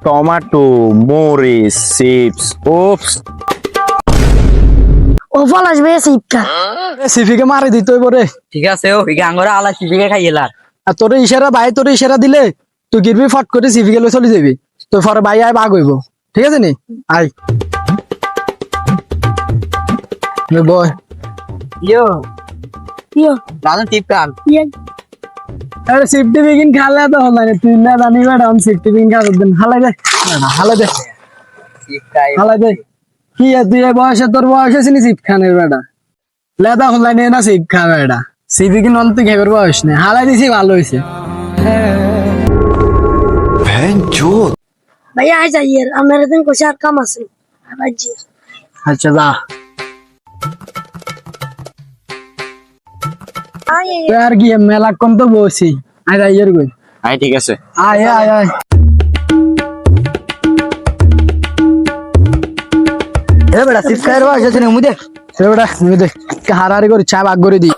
Tomato, মরিচ, chips, ওপস। ও plus বে শিক্ষা সিফিকে মারে দিত রে। ঠিক আছে ও হিগে আঙ্গরা আলা সিপিকে খাইয়েলার আর তোর ইশারা ভাই তোর ইশারা দিলে তুই গিরবি ফট করে সিফিকে লই চলে যাবি। তো পরে ভাই আয় বাগ হইব, ঠিক আছে নি? আই বয় ইয়ো ইয়ো দাদা টিপকান ইয়ে আরে সিফটি বিগিন খালে তো হল না, তুই না জানি বেটা আমি সিফটি বিগিন খাবো দিন হালাই দে হালাই দে টিপকাই হালাই দে। কি তুই এই বয়সে তোর বয়স আছে নি সিফ খানের বেটা? লেদা হলাই নে না সিফ খা বেটা, সিফিকে নন তুই খেবার বয়স নেই। হালাই দিছি ভালো হয়েছে। ভাইয়া আয় যাইয়ে আমার দিন কোশে আর কাম আছে রাজি আচ্ছা যা। আয় তুই আর কি মেলা কোন তো বসি আয় যাইয়ের কই। আই ঠিক আছে। আয় আয় আয় এ বেটা টিপকাইর বয়স আছে নি মুদে এ বেটা নিয়ে দে হারাহারি করে চা ভাগ করে দি।